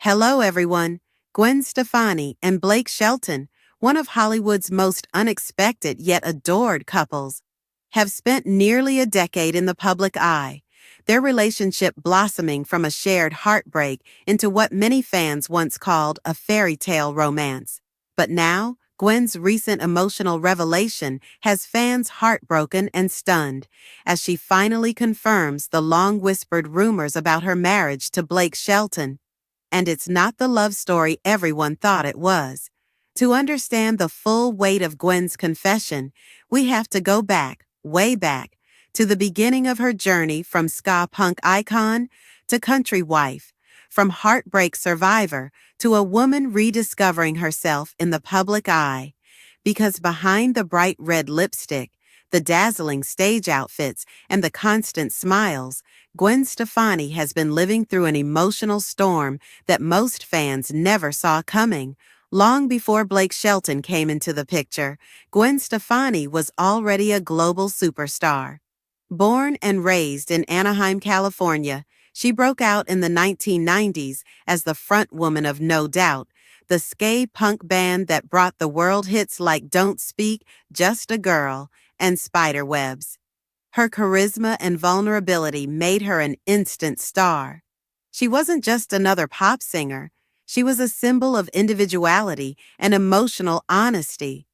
Hello, everyone. Gwen Stefani and Blake Shelton, one of Hollywood's most unexpected yet adored couples, have spent nearly a decade in the public eye, their relationship blossoming from a shared heartbreak into what many fans once called a fairy tale romance. But now, Gwen's recent emotional revelation has fans heartbroken and stunned as she finally confirms the long-whispered rumors about her marriage to Blake Shelton. And it's not the love story everyone thought it was. To understand the full weight of Gwen's confession, we have to go back, way back, to the beginning of her journey from ska punk icon to country wife, from heartbreak survivor to a woman rediscovering herself in the public eye. Because behind the bright red lipstick, the dazzling stage outfits, and the constant smiles, Gwen Stefani has been living through an emotional storm that most fans never saw coming. Long before Blake Shelton came into the picture, Gwen Stefani was already a global superstar. Born and raised in Anaheim, California, she broke out in the 1990s as the frontwoman of No Doubt, the ska punk band that brought the world hits like Don't Speak, Just a Girl, and Spiderwebs. Her charisma and vulnerability made her an instant star. She wasn't just another pop singer, she was a symbol of individuality and emotional honesty.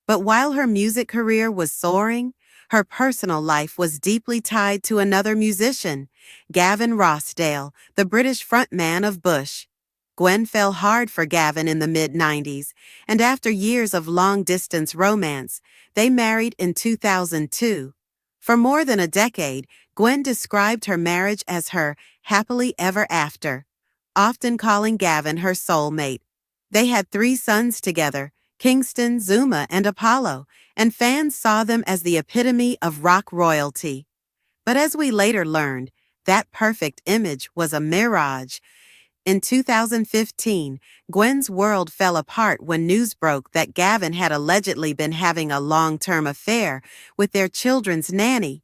But while her music career was soaring, her personal life was deeply tied to another musician, Gavin Rossdale, the British frontman of Bush. Gwen fell hard for Gavin in the mid-90s, and after years of long-distance romance, they married in 2002. For more than a decade, Gwen described her marriage as her happily ever after, often calling Gavin her soulmate. They had 3 sons together, Kingston, Zuma, and Apollo, and fans saw them as the epitome of rock royalty. But as we later learned, that perfect image was a mirage. In 2015, Gwen's world fell apart when news broke that Gavin had allegedly been having a long-term affair with their children's nanny,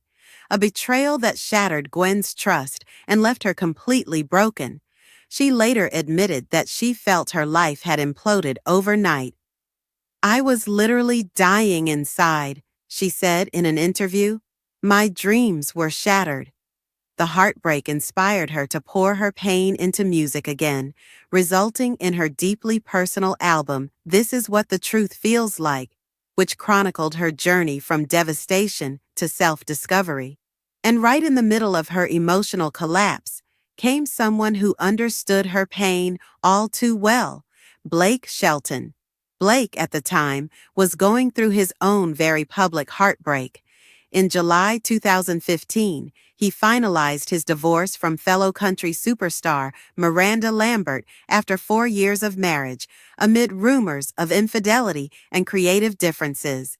a betrayal that shattered Gwen's trust and left her completely broken. She later admitted that she felt her life had imploded overnight. "I was literally dying inside," she said in an interview. "My dreams were shattered." The heartbreak inspired her to pour her pain into music again, resulting in her deeply personal album, This Is What the Truth Feels Like, which chronicled her journey from devastation to self-discovery. And right in the middle of her emotional collapse, came someone who understood her pain all too well, Blake Shelton. Blake, at the time, was going through his own very public heartbreak. In July 2015, he finalized his divorce from fellow country superstar Miranda Lambert after 4 years of marriage, amid rumors of infidelity and creative differences.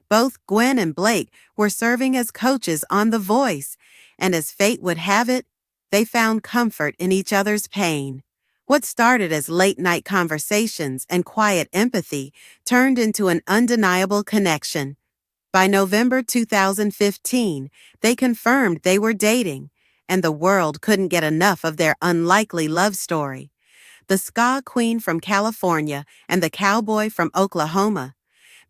Both Gwen and Blake were serving as coaches on The Voice, and as fate would have it, they found comfort in each other's pain. What started as late-night conversations and quiet empathy turned into an undeniable connection. By November 2015, they confirmed they were dating, and the world couldn't get enough of their unlikely love story. The ska queen from California and the cowboy from Oklahoma.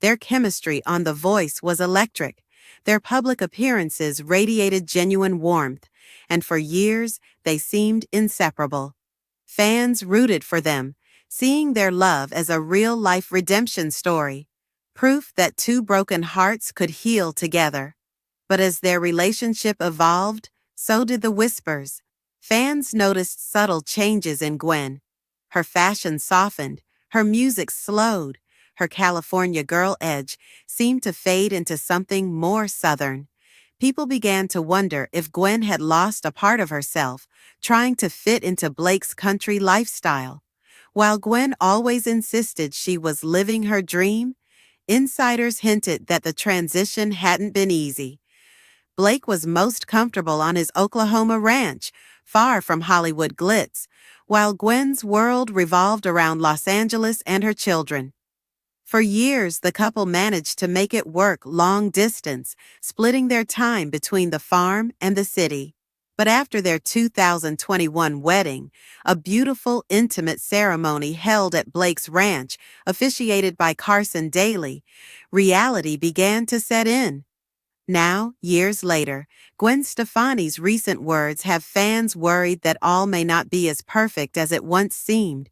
Their chemistry on The Voice was electric. Their public appearances radiated genuine warmth, and for years they seemed inseparable. Fans rooted for them, seeing their love as a real-life redemption story. Proof that 2 broken hearts could heal together. But as their relationship evolved, so did the whispers. Fans noticed subtle changes in Gwen. Her fashion softened, her music slowed, her California girl edge seemed to fade into something more southern. People began to wonder if Gwen had lost a part of herself, trying to fit into Blake's country lifestyle. While Gwen always insisted she was living her dream, insiders hinted that the transition hadn't been easy. Blake was most comfortable on his Oklahoma ranch, far from Hollywood glitz, while Gwen's world revolved around Los Angeles and her children. For years, the couple managed to make it work long distance, splitting their time between the farm and the city. But after their 2021 wedding, a beautiful, intimate ceremony held at Blake's ranch, officiated by Carson Daly, reality began to set in. Now, years later, Gwen Stefani's recent words have fans worried that all may not be as perfect as it once seemed.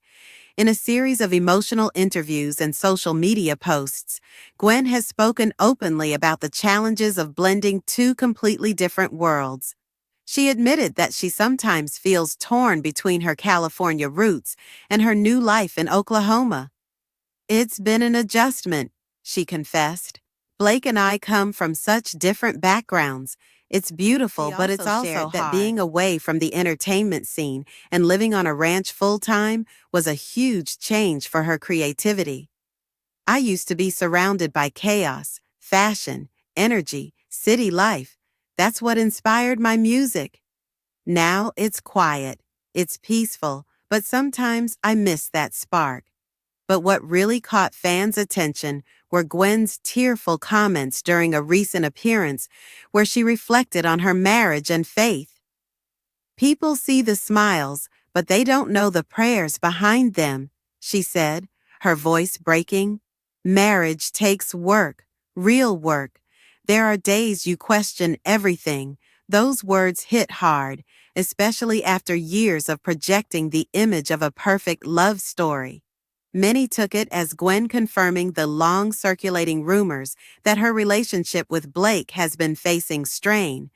In a series of emotional interviews and social media posts, Gwen has spoken openly about the challenges of blending two completely different worlds. She admitted that she sometimes feels torn between her California roots and her new life in Oklahoma. "It's been an adjustment," she confessed. "Blake and I come from such different backgrounds. It's beautiful, but it's also shared that hard. being away from the entertainment scene and living on a ranch full-time was a huge change for her creativity. I used to be surrounded by chaos, fashion, energy, city life. That's what inspired my music. Now it's quiet, it's peaceful, but sometimes I miss that spark." But what really caught fans' attention were Gwen's tearful comments during a recent appearance where she reflected on her marriage and faith. "People see the smiles, but they don't know the prayers behind them," she said, her voice breaking. "Marriage takes work, real work. There are days you question everything." Those words hit hard, especially after years of projecting the image of a perfect love story. Many took it as Gwen confirming the long-circulating rumors that her relationship with Blake has been facing strain,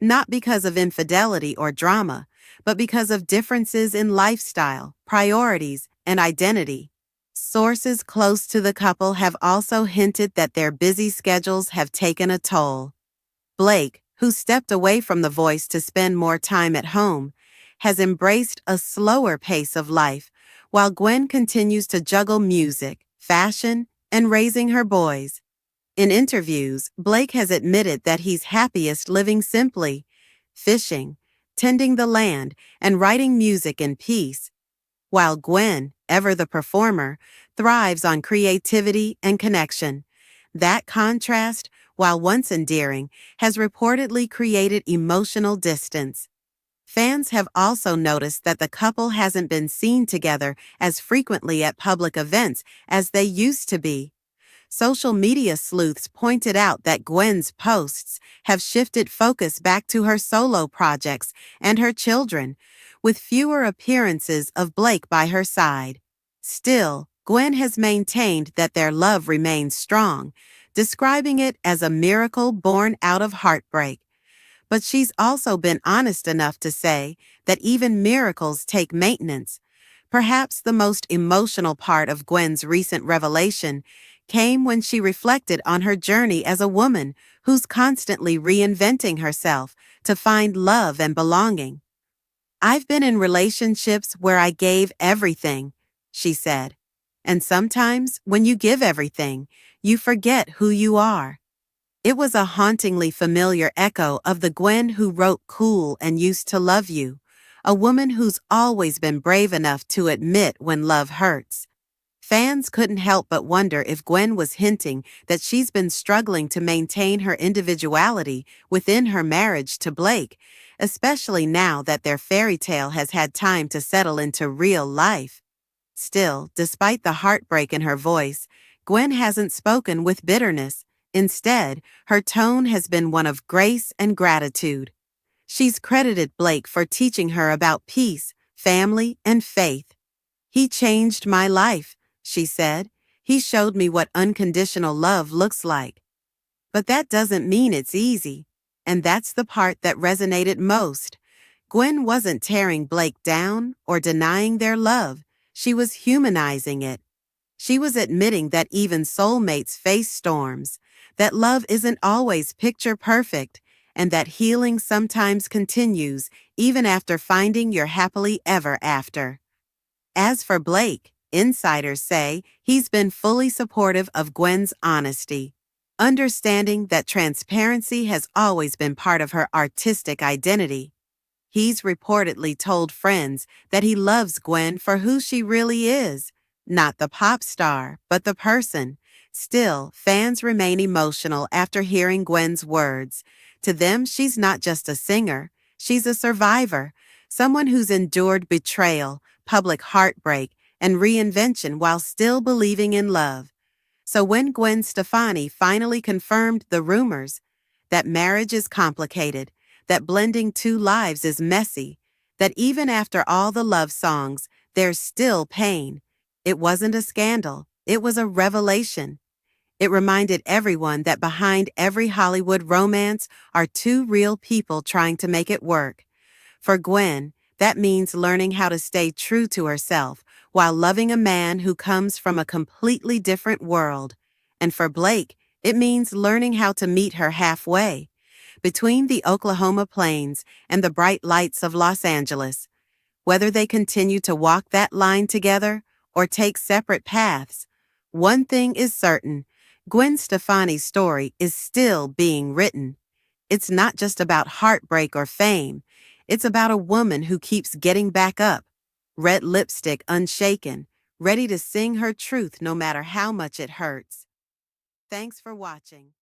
not because of infidelity or drama, but because of differences in lifestyle, priorities, and identity. Sources close to the couple have also hinted that their busy schedules have taken a toll. Blake, who stepped away from The Voice to spend more time at home, has embraced a slower pace of life, while Gwen continues to juggle music, fashion, and raising her boys. In interviews, Blake has admitted that he's happiest living simply, fishing, tending the land, and writing music in peace, while Gwen, ever the performer, thrives on creativity and connection. That contrast, while once endearing, has reportedly created emotional distance. Fans have also noticed that the couple hasn't been seen together as frequently at public events as they used to be. Social media sleuths pointed out that Gwen's posts have shifted focus back to her solo projects and her children, with fewer appearances of Blake by her side. Still, Gwen has maintained that their love remains strong, describing it as a miracle born out of heartbreak. But she's also been honest enough to say that even miracles take maintenance. Perhaps the most emotional part of Gwen's recent revelation came when she reflected on her journey as a woman who's constantly reinventing herself to find love and belonging. "I've been in relationships where I gave everything," she said. "And sometimes when you give everything, you forget who you are." It was a hauntingly familiar echo of the Gwen who wrote Cool and Used to Love You, a woman who's always been brave enough to admit when love hurts. Fans couldn't help but wonder if Gwen was hinting that she's been struggling to maintain her individuality within her marriage to Blake, especially now that their fairy tale has had time to settle into real life. Still, despite the heartbreak in her voice, Gwen hasn't spoken with bitterness. Instead, her tone has been one of grace and gratitude. She's credited Blake for teaching her about peace, family, and faith. "He changed my life," she said. "He showed me what unconditional love looks like." But that doesn't mean it's easy. And that's the part that resonated most. Gwen wasn't tearing Blake down or denying their love. She was humanizing it. She was admitting that even soulmates face storms, that love isn't always picture perfect, and that healing sometimes continues even after finding your happily ever after. As for Blake, insiders say he's been fully supportive of Gwen's honesty, understanding that transparency has always been part of her artistic identity. He's reportedly told friends that he loves Gwen for who she really is, not the pop star, but the person. Still, fans remain emotional after hearing Gwen's words. To them, she's not just a singer, She's a survivor, someone who's endured betrayal, public heartbreak, and reinvention while still believing in love. So when Gwen Stefani finally confirmed the rumors that marriage is complicated, that blending two lives is messy, that even after all the love songs, there's still pain, it wasn't a scandal, it was a revelation. It reminded everyone that behind every Hollywood romance are two real people trying to make it work. For Gwen, that means learning how to stay true to herself while loving a man who comes from a completely different world. And for Blake, it means learning how to meet her halfway, between the Oklahoma plains and the bright lights of Los Angeles. Whether they continue to walk that line together or take separate paths, one thing is certain: Gwen Stefani's story is still being written. It's not just about heartbreak or fame. It's about a woman who keeps getting back up, red lipstick unshaken, ready to sing her truth no matter how much it hurts. Thanks for watching.